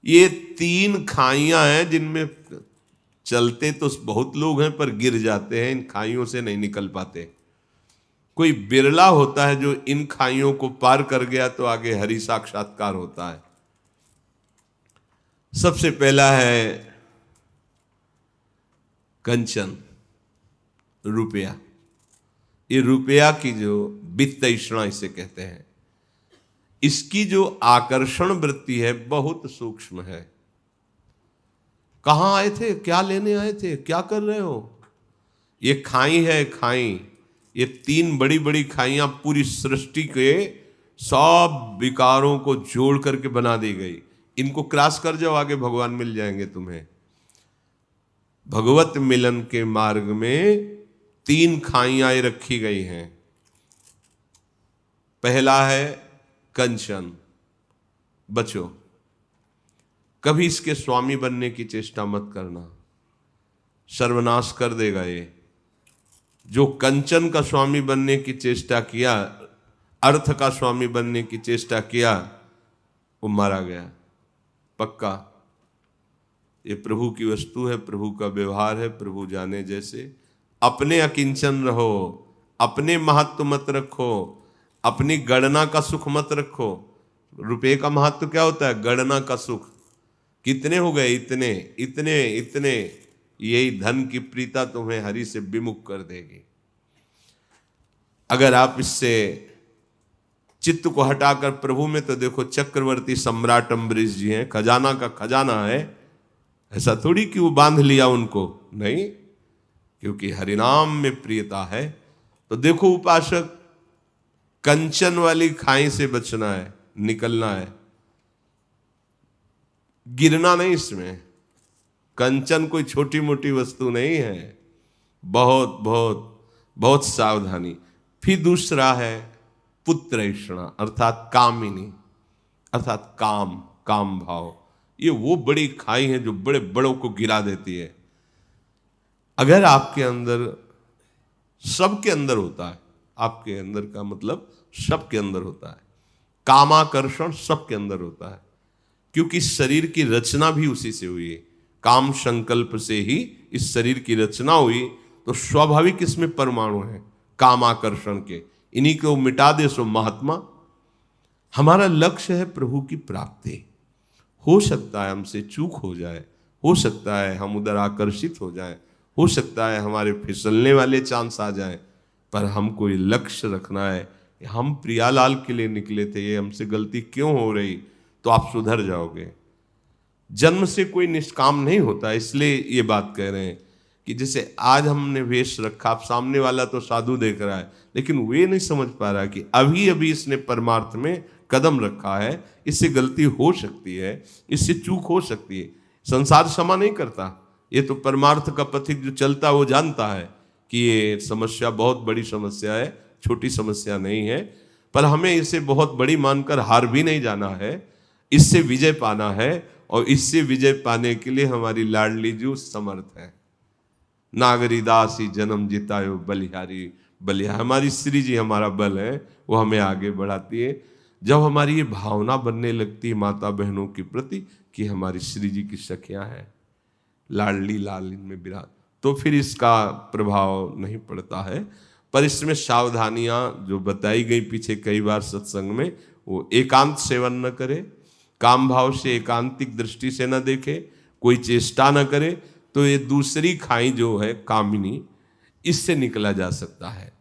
ये तीन खाइयां हैं जिनमें चलते तो बहुत लोग हैं पर गिर जाते हैं, इन खाइयों से नहीं निकल पाते। कोई बिरला होता है जो इन खाइयों को पार कर गया तो आगे हरि साक्षात्कार होता है। सबसे पहला है कंचन, रुपया। ये रुपया की जो वित्त तृष्णा इसे कहते हैं, इसकी जो आकर्षण वृत्ति है बहुत सूक्ष्म है। कहां आए थे, क्या लेने आए थे, क्या कर रहे हो? ये खाई है, खाई। ये तीन बड़ी बड़ी खाइयां पूरी सृष्टि के सब विकारों को जोड़ करके बना दी गई। इनको क्रॉस कर जाओ, आगे भगवान मिल जाएंगे तुम्हें। भगवत मिलन के मार्ग में तीन खाइयां रखी गई हैं। पहला है कंचन, बचो, कभी इसके स्वामी बनने की चेष्टा मत करना, सर्वनाश कर देगा ये। जो कंचन का स्वामी बनने की चेष्टा किया, अर्थ का स्वामी बनने की चेष्टा किया, वो मारा गया पक्का। ये प्रभु की वस्तु है, प्रभु का व्यवहार है, प्रभु जाने जैसे। अपने अकिंचन रहो, अपने महत्व मत रखो, अपनी गणना का सुख मत रखो। रुपए का महत्व क्या होता है? गणना का सुख। कितने हो गए? इतने इतने इतने। यही धन की प्रीता तुम्हें हरि से विमुख कर देगी। अगर आप इससे चित्त को हटाकर प्रभु में, तो देखो चक्रवर्ती सम्राट अम्बरीश जी हैं, खजाना का खजाना है। ऐसा थोड़ी कि वो बांध लिया उनको, नहीं, क्योंकि हरिनाम में प्रियता है। तो देखो उपासक, कंचन वाली खाई से बचना है, निकलना है, गिरना नहीं इसमें। कंचन कोई छोटी मोटी वस्तु नहीं है, बहुत बहुत बहुत सावधानी। फिर दूसरा है पुत्रैषणा, अर्थात कामिनी, अर्थात काम, काम भाव। ये वो बड़ी खाई है जो बड़े बड़ों को गिरा देती है। अगर आपके अंदर, सबके अंदर होता है, आपके अंदर का मतलब सबके अंदर होता है, कामाकर्षण सबके अंदर होता है, क्योंकि शरीर की रचना भी उसी से हुई है। काम संकल्प से ही इस शरीर की रचना हुई, तो स्वाभाविक इसमें परमाणु है कामाकर्षण के। इन्हीं को मिटा दे सो महात्मा। हमारा लक्ष्य है प्रभु की प्राप्ति। हो सकता है हमसे चूक हो जाए, हो सकता है हम उधर आकर्षित हो जाए, हो सकता है हमारे फिसलने वाले चांस आ जाए, पर हमको ये लक्ष्य रखना है, हम प्रियालाल के लिए निकले थे, ये हमसे गलती क्यों हो रही, तो आप सुधर जाओगे। जन्म से कोई निष्काम नहीं होता, इसलिए ये बात कह रहे हैं कि जैसे आज हमने वेश रखा, आप सामने वाला तो साधु देख रहा है, लेकिन वे नहीं समझ पा रहा कि अभी अभी इसने परमार्थ में कदम रखा है, इससे गलती हो सकती है, इससे चूक हो सकती है। संसार क्षमा नहीं करता, ये तो परमार्थ का पथिक जो चलता है वो जानता है कि ये समस्या बहुत बड़ी समस्या है, छोटी समस्या नहीं है। पर हमें इसे बहुत बड़ी मानकर हार भी नहीं जाना है, इससे विजय पाना है। और इससे विजय पाने के लिए हमारी लाडली जी समर्थ है। नागरी दासी जन्म जितायो बलिहारी बलिहारी, हमारी श्री जी हमारा बल है, वो हमें आगे बढ़ाती है। जब हमारी ये भावना बनने लगती है माता बहनों के प्रति कि हमारी श्री जी की सखियां हैं, लाडली लाल इनमें विराज, तो फिर इसका प्रभाव नहीं पड़ता है। पर इसमें सावधानियां जो बताई गई पीछे कई बार सत्संग में, वो एकांत सेवन न करे, काम भाव से एकांतिक दृष्टि से न देखे, कोई चेष्टा न करे, तो ये दूसरी खाई जो है कामिनी, इससे निकला जा सकता है।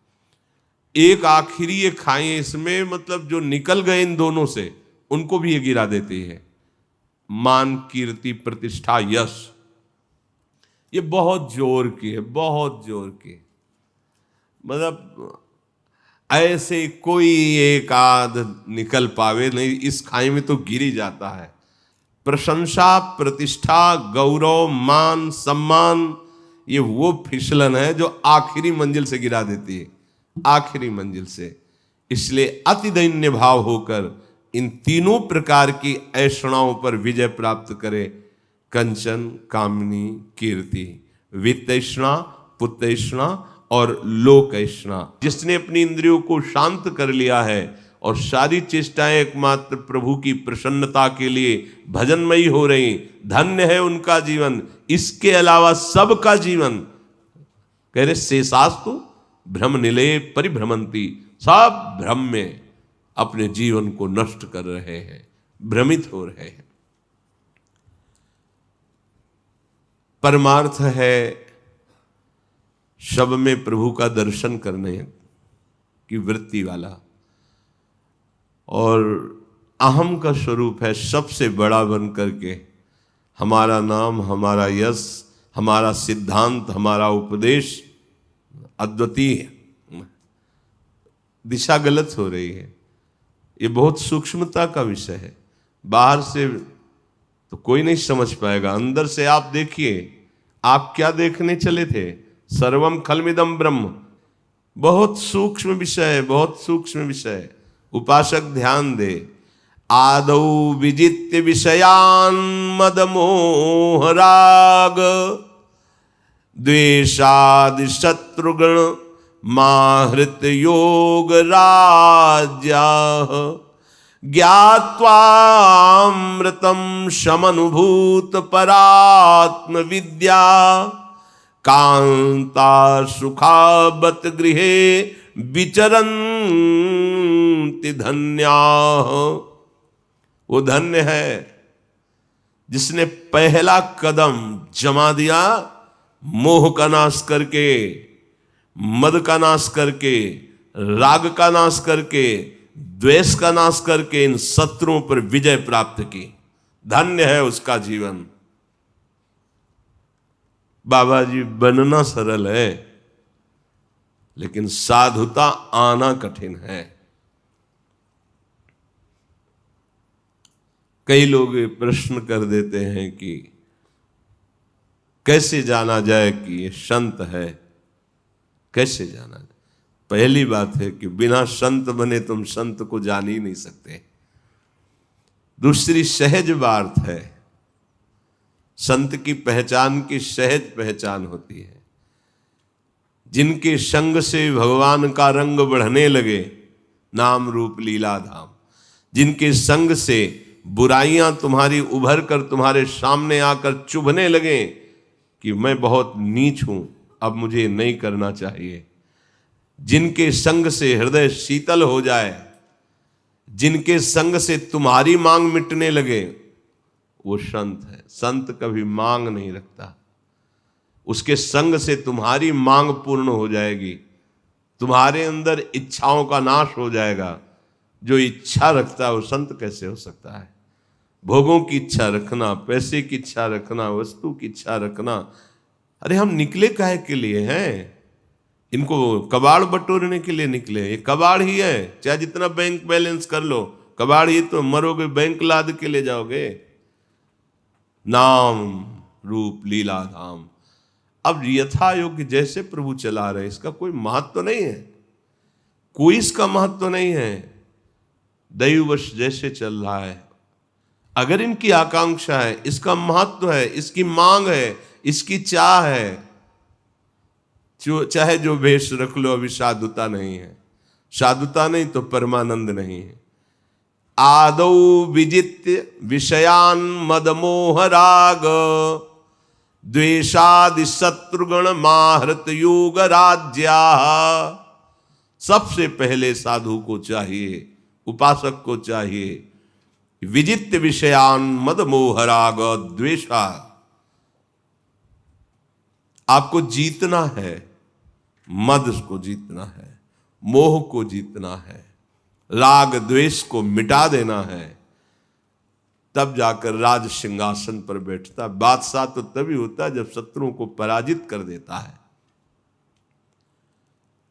एक आखिरी ये खाई इसमें, मतलब जो निकल गए इन दोनों से, उनको भी ये गिरा देती है। मान, कीर्ति, प्रतिष्ठा, यश, ये बहुत जोर की है, बहुत जोर की। मतलब ऐसे कोई एक आध निकल पावे नहीं, इस खाई में तो गिर ही जाता है। प्रशंसा, प्रतिष्ठा, गौरव, मान, सम्मान, ये वो फिसलन है जो आखिरी मंजिल से गिरा देती है, आखिरी मंजिल से। इसलिए अति दैन्य भाव होकर इन तीनों प्रकार की ऐषणाओं पर विजय प्राप्त करे। कंचन, कामिनी, कीर्ति, वित्तैषणा, पुत्रैषणा और लोकैषणा। जिसने अपनी इंद्रियों को शांत कर लिया है, और सारी चेष्टाएं एकमात्र प्रभु की प्रसन्नता के लिए भजनमयी हो रही। धन्य है उनका जीवन। इसके अलावा सबका जीवन, कह रहे शेषास्तु भ्रम निलये परिभ्रमंती, सब भ्रम में अपने जीवन को नष्ट कर रहे हैं, भ्रमित हो रहे हैं। परमार्थ है शब में प्रभु का दर्शन करने की वृत्ति वाला, और अहम का स्वरूप है सबसे बड़ा बन करके हमारा नाम, हमारा यश, हमारा सिद्धांत, हमारा उपदेश अद्वितीय है। दिशा गलत हो रही है। ये बहुत सूक्ष्मता का विषय है। बाहर से तो कोई नहीं समझ पाएगा, अंदर से आप देखिए। आप क्या देखने चले थे? सर्वम खलमिदम ब्रह्म। बहुत सूक्ष्म विषय है, बहुत सूक्ष्म विषय है। उपासक ध्यान दे। आदौ विजित्य विषयान मद मोह राग, द्वेषादि शत्रुगण माहृत योग राज्या, ज्ञात्वामृतम शमनुभूत परात्म विद्या, कांता सुखावत गृहे विचरन्ति धन्या। वो धन्य है जिसने पहला कदम जमा दिया, मोह का नाश करके, मद का नाश करके, राग का नाश करके, द्वेष का नाश करके इन शत्रुओं पर विजय प्राप्त की। धन्य है उसका जीवन। बाबा जी बनना सरल है, लेकिन साधुता आना कठिन है। कई लोग प्रश्न कर देते हैं कि कैसे जाना जाए कि ये संत है, कैसे जाना जाए? पहली बात है कि बिना संत बने तुम संत को जान ही नहीं सकते। दूसरी सहज बात है, संत की पहचान की सहज पहचान होती है। जिनके संग से भगवान का रंग बढ़ने लगे, नाम रूप लीला धाम, जिनके संग से बुराइयां तुम्हारी उभर कर तुम्हारे सामने आकर चुभने लगे कि मैं बहुत नीच हूं, अब मुझे नहीं करना चाहिए, जिनके संग से हृदय शीतल हो जाए, जिनके संग से तुम्हारी मांग मिटने लगे, वो संत है। संत कभी मांग नहीं रखता। उसके संग से तुम्हारी मांग पूर्ण हो जाएगी, तुम्हारे अंदर इच्छाओं का नाश हो जाएगा। जो इच्छा रखता है वो संत कैसे हो सकता है? भोगों की इच्छा रखना, पैसे की इच्छा रखना, वस्तु की इच्छा रखना, अरे हम निकले काहे के लिए हैं? इनको कबाड़ बटोरने के लिए निकले। ये कबाड़ ही है, चाहे जितना बैंक बैलेंस कर लो, कबाड़ ही तो। मरोगे बैंक लाद के ले जाओगे। नाम रूप लीला धाम। अब यथा योग्य जैसे प्रभु चला रहे, इसका कोई महत्व तो नहीं है, कोई इसका महत्व तो नहीं है। दैववश जैसे चल रहा है, अगर इनकी आकांक्षा है, इसका महत्व है, इसकी मांग है, इसकी चाह है, चाहे जो भेष रख लो, अभी साधुता नहीं है। साधुता नहीं तो परमानंद नहीं है। आदौ विजित्य विषयान मदमोह राग, द्वेषादि शत्रुगण माहृत योग राज्या। सबसे पहले साधु को चाहिए, उपासक को चाहिए, विजित्य विषयान मदमोह राग द्वेषा। आपको जीतना है, मद को जीतना है, मोह को जीतना है, राग द्वेष को मिटा देना है, तब जाकर राज सिंहासन पर बैठता। बादशाह तो तभी होता है जब शत्रुओं को पराजित कर देता है।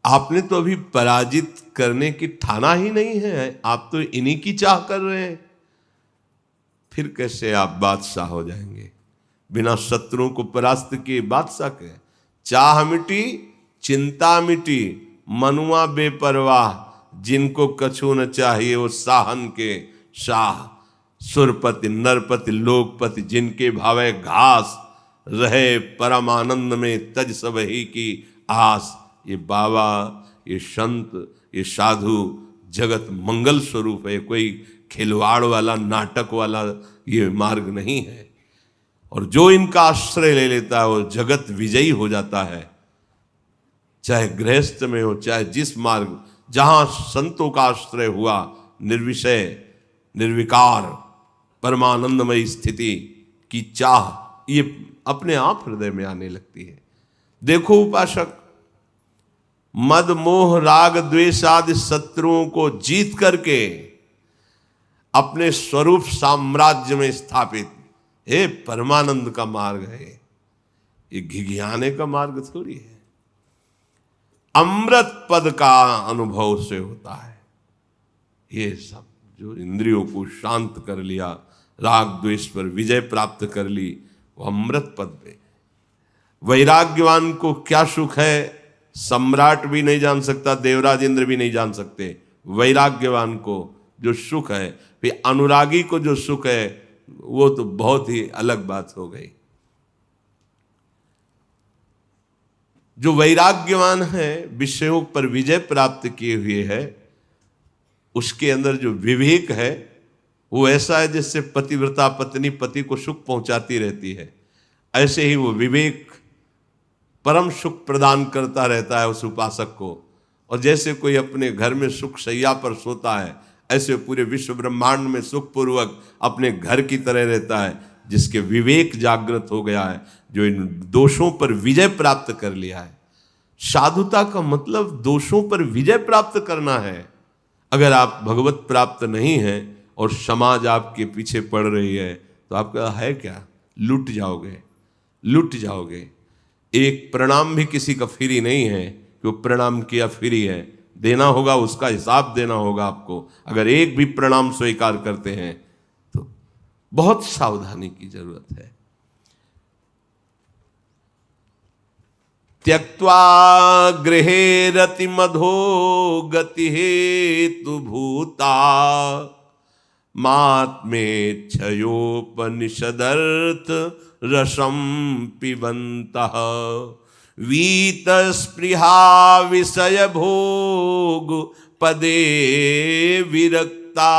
आपने तो अभी पराजित करने की ठाना ही नहीं है, आप तो इन्हीं की चाह कर रहे हैं। फिर कैसे आप बादशाह हो जाएंगे? बिना शत्रुओं को परास्त किए बादशाह के? चाह मिटी, चिंता मिटी, मनुआ बेपरवाह, जिनको कछु न चाहिए वो साहन के शाह। सुरपति नरपति लोकपति, जिनके भावे घास, रहे परम आनंद में तज सबही की आस। ये बाबा, ये संत, ये साधु जगत मंगल स्वरूप है, कोई खिलवाड़ वाला नाटक वाला ये मार्ग नहीं है। और जो इनका आश्रय ले लेता है वो जगत विजयी हो जाता है, चाहे गृहस्थ में हो चाहे जिस मार्ग, जहां संतों का आश्रय हुआ, निर्विषय निर्विकार परमानंदमय स्थिति की चाह ये अपने आप हृदय में आने लगती है। देखो उपासक, मद मोह राग द्वेष आदि शत्रुओं को जीत करके अपने स्वरूप साम्राज्य में स्थापित, हे परमानंद का मार्ग है, ये घिघियाने का मार्ग थोड़ी है। अमृत पद का अनुभव से होता है ये सब। जो इंद्रियों को शांत कर लिया, राग द्वेष पर विजय प्राप्त कर ली, वो अमृत पद पे। वैराग्यवान को क्या सुख है, सम्राट भी नहीं जान सकता, देवराज इंद्र भी नहीं जान सकते। वैराग्यवान को जो सुख है, फिर अनुरागी को जो सुख है, वो तो बहुत ही अलग बात हो गई। जो वैराग्यवान है, विषयों पर विजय प्राप्त किए हुए है, उसके अंदर जो विवेक है वो ऐसा है जिससे पतिव्रता पत्नी पति को सुख पहुंचाती रहती है। ऐसे ही वो विवेक परम सुख प्रदान करता रहता है उस उपासक को। और जैसे कोई अपने घर में सुख शैया पर सोता है, ऐसे पूरे विश्व ब्रह्मांड में सुखपूर्वक अपने घर की तरह रहता है, जिसके विवेक जागृत हो गया है, जो इन दोषों पर विजय प्राप्त कर लिया है। साधुता का मतलब दोषों पर विजय प्राप्त करना है। अगर आप भगवत प्राप्त नहीं हैं और समाज आपके पीछे पड़ रही है, तो आपका है क्या? लुट जाओगे, लुट जाओगे। एक प्रणाम भी किसी का फ्री नहीं है कि वो प्रणाम किया फ्री है, देना होगा, उसका हिसाब देना होगा आपको। अगर एक भी प्रणाम स्वीकार करते हैं तो बहुत सावधानी की जरूरत है। त्यक्त्वा गृहे रति मधो गति हेतु भूता मात्मेच्छयोपनिषदर्थ रसम पिबन्तः वीत स्पृहा विषय भोग पदे विरक्ता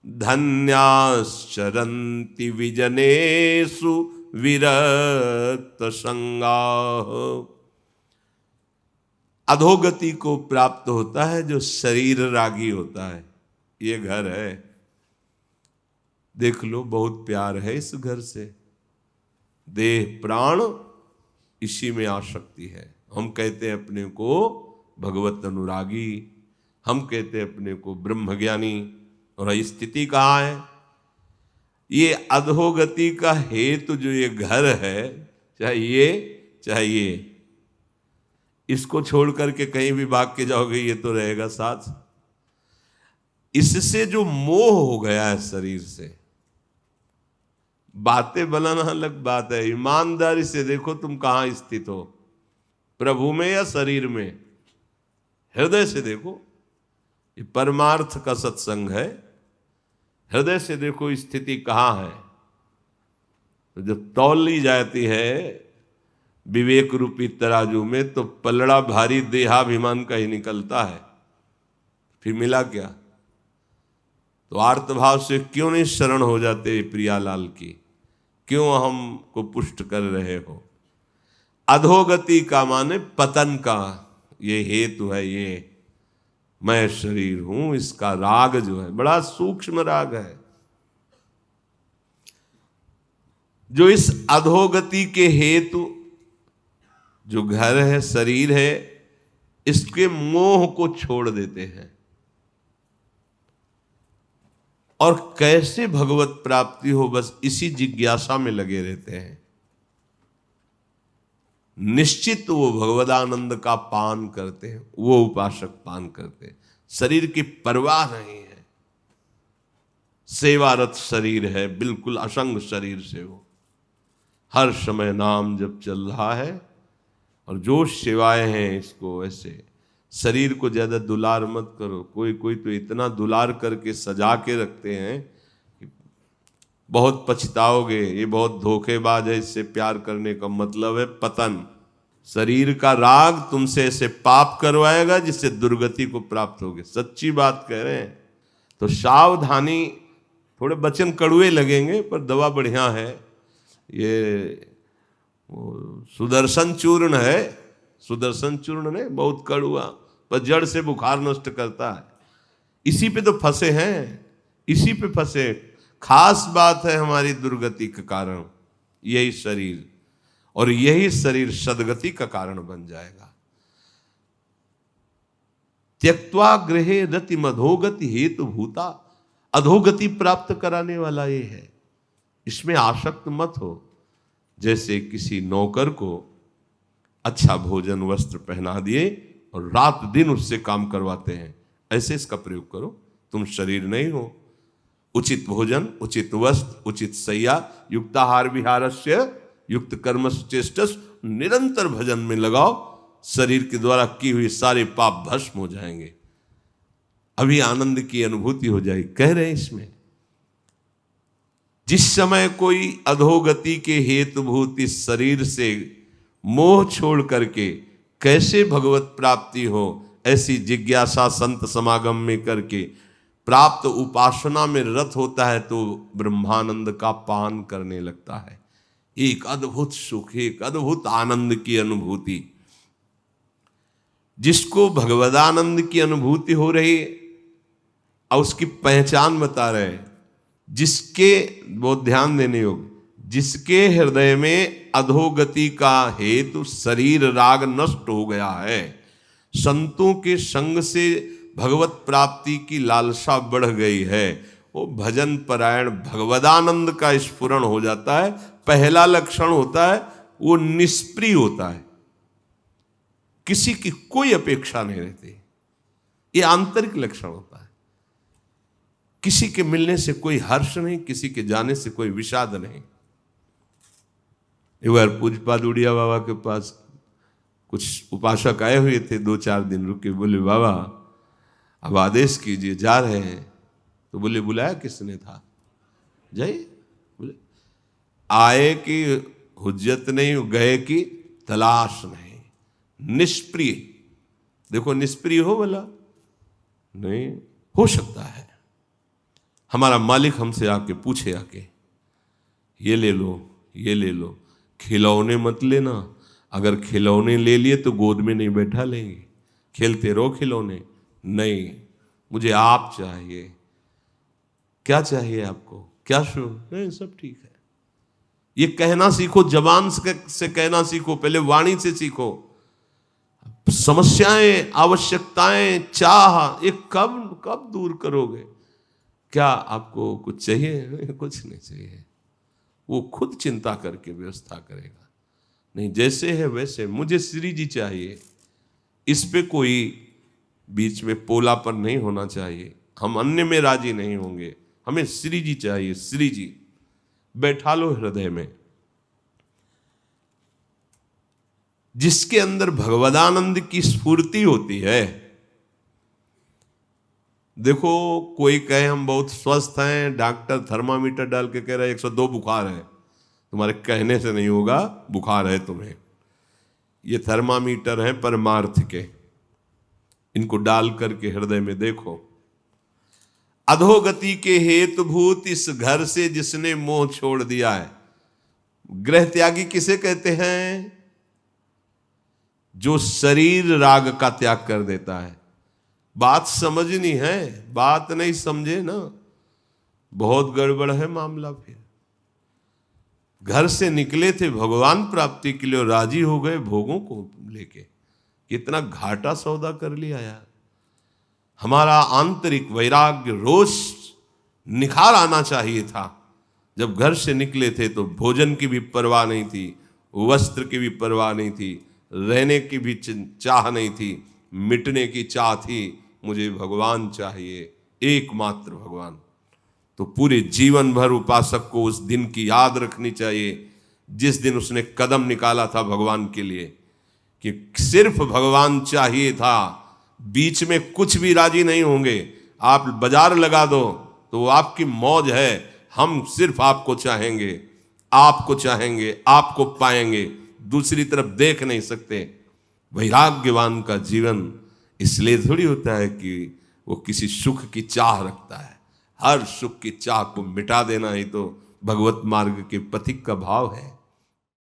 धन्याश्चरन्ति विजनेषु विरक्त संगा। अधोगति को प्राप्त होता है जो शरीर रागी होता है। ये घर है, देख लो, बहुत प्यार है इस घर से, देह प्राण इसी में आसक्ति है। हम कहते हैं अपने को भगवत अनुरागी, हम कहते हैं अपने को ब्रह्मज्ञानी, और स्थिति कहाँ है? ये अधोगति का हेतु जो ये घर है, चाहे ये, इसको छोड़ करके कहीं भी भाग के जाओगे ये तो रहेगा साथ। इससे जो मोह हो गया है शरीर से, बातें बनाना अलग बात है, ईमानदारी से देखो तुम कहां स्थित हो, प्रभु में या शरीर में? हृदय से देखो, ये परमार्थ का सत्संग है। हृदय से देखो स्थिति कहाँ है। तो जब तौल ली जाती है विवेक रूपी तराजू में, तो पलड़ा भारी देहाभिमान का ही निकलता है। फिर मिला क्या? तो आर्तभाव से क्यों नहीं शरण हो जाते प्रियालाल की? क्यों हमको पुष्ट कर रहे हो? अधोगति का माने पतन का ये हेतु है। ये मैं शरीर हूं, इसका राग जो है बड़ा सूक्ष्म राग है, जो इस अधोगति के हेतु जो घर है, शरीर है, इसके मोह को छोड़ देते हैं। और कैसे भगवत प्राप्ति हो, बस इसी जिज्ञासा में लगे रहते हैं। निश्चित वो भगवदानंद का पान करते हैं, वो उपासक पान करते हैं। शरीर की परवाह नहीं है, सेवारत शरीर है, बिल्कुल असंग शरीर से वो हर समय नाम जब चल रहा है। और जो सेवाएं हैं इसको, ऐसे शरीर को ज्यादा दुलार मत करो। कोई तो इतना दुलार करके सजा के रखते हैं कि बहुत पछताओगे। ये बहुत धोखेबाज है, इससे प्यार करने का मतलब है पतन। शरीर का राग तुमसे ऐसे पाप करवाएगा जिससे दुर्गति को प्राप्त होगे। सच्ची बात कह रहे हैं। तो सावधानी, थोड़े वचन कड़ुए लगेंगे पर दवा बढ़िया है। ये सुदर्शन चूर्ण है, सुदर्शन चूर्ण ने बहुत कड़ुआ, पर जड़ से बुखार नष्ट करता है। इसी पे तो फंसे हैं, इसी पे फंसे। खास बात है हमारी दुर्गति का कारण यही शरीर, और यही शरीर सदगति का कारण बन जाएगा। त्यक्त्वा गृहे रति मधोगति हेतु भूता, अधोगति प्राप्त कराने वाला ये है, इसमें आसक्त मत हो। जैसे किसी नौकर को अच्छा भोजन वस्त्र पहना दिए और रात दिन उससे काम करवाते हैं, ऐसे इसका प्रयोग करो। तुम शरीर नहीं हो। उचित भोजन, उचित वस्त्र, उचित शय्या, युक्ताहार विहारस्य युक्त कर्म चेष्टस, निरंतर भजन में लगाओ। शरीर के द्वारा की हुई सारे पाप भस्म हो जाएंगे। अभी आनंद की अनुभूति हो जाएगी। कह रहे हैं इसमें, जिस समय कोई अधोगति के हेतुभूत इस शरीर से मोह छोड़ करके कैसे भगवत प्राप्ति हो, ऐसी जिज्ञासा संत समागम में करके प्राप्त उपासना में रत होता है तो ब्रह्मानंद का पान करने लगता है। एक अद्भुत सुख, एक अद्भुत आनंद की अनुभूति। जिसको भगवदानंद की अनुभूति हो रही और उसकी पहचान बता रहे, जिसके, बहुत ध्यान देने योग्य, जिसके हृदय में अधोगति का हेतु शरीर राग नष्ट हो गया है, संतों के संग से भगवत प्राप्ति की लालसा बढ़ गई है, वो भजन परायण भगवदानंद का स्फुरण हो जाता है। पहला लक्षण होता है वो निष्प्रिय होता है, किसी की कोई अपेक्षा नहीं रहती। ये आंतरिक लक्षण होता है। किसी के मिलने से कोई हर्ष नहीं, किसी के जाने से कोई विषाद नहीं। एक बार पूज्यपाद उड़िया बाबा के पास कुछ उपासक आए हुए थे, 2-4 दिन रुके। बोले बाबा अब आदेश कीजिए, जा रहे हैं। तो बोले बुलाया किसने था? जाइए। बोले आए की हुज्जत नहीं, गए की तलाश नहीं। निष्प्रिय, देखो निष्प्रिय हो भला? नहीं हो सकता है। हमारा मालिक हमसे आके पूछे, आके ये ले लो, ये ले लो। खिलौने मत लेना। अगर खिलौने ले लिए तो गोद में नहीं बैठा लेंगे। खेलते रहो खिलौने। नहीं, मुझे आप चाहिए। क्या चाहिए आपको? क्या शुभ? नहीं, सब ठीक है। ये कहना सीखो, जबान से कहना सीखो, पहले वाणी से सीखो। समस्याएं, आवश्यकताएं, चाह, ये कब दूर करोगे? क्या आपको कुछ चाहिए? नहीं, कुछ नहीं चाहिए। वो खुद चिंता करके व्यवस्था करेगा। नहीं, जैसे है वैसे। मुझे श्री जी चाहिए, इस पे कोई बीच में पोलापन नहीं होना चाहिए। हम अन्य में राजी नहीं होंगे, हमें श्री जी चाहिए। श्री जी बैठा लो हृदय में। जिसके अंदर भगवदानंद की स्फूर्ति होती है। देखो कोई कहे हम बहुत स्वस्थ हैं, डॉक्टर थर्मामीटर डाल के कह रहा है 102 बुखार है। तुम्हारे कहने से नहीं होगा, बुखार है तुम्हें। ये थर्मामीटर है परमार्थ के, इनको डाल करके हृदय में देखो। अधोगति के हेतुभूत इस घर से जिसने मोह छोड़ दिया है। गृह त्यागी किसे कहते हैं? जो शरीर राग का त्याग कर देता है। बात समझनी है, बात नहीं समझे ना बहुत गड़बड़ है मामला। फिर घर से निकले थे भगवान प्राप्ति के लिए और राजी हो गए भोगों को लेके। कितना घाटा सौदा कर लिया यार। हमारा आंतरिक वैराग्य, रोष, निखार आना चाहिए था। जब घर से निकले थे तो भोजन की भी परवाह नहीं थी, वस्त्र की भी परवाह नहीं थी, रहने की भी चाह नहीं थी, मिटने की चाह थी। मुझे भगवान चाहिए, एकमात्र भगवान। तो पूरे जीवन भर उपासक को उस दिन की याद रखनी चाहिए जिस दिन उसने कदम निकाला था भगवान के लिए, कि सिर्फ भगवान चाहिए था। बीच में कुछ भी राजी नहीं होंगे। आप बाजार लगा दो तो वो आपकी मौज है। हम सिर्फ आपको चाहेंगे, आपको चाहेंगे, आपको पाएंगे। दूसरी तरफ देख नहीं सकते। वैराग्यवान का जीवन इसलिए थोड़ी होता है कि वो किसी सुख की चाह रखता है। हर सुख की चाह को मिटा देना ही तो भगवत मार्ग के पथिक का भाव है।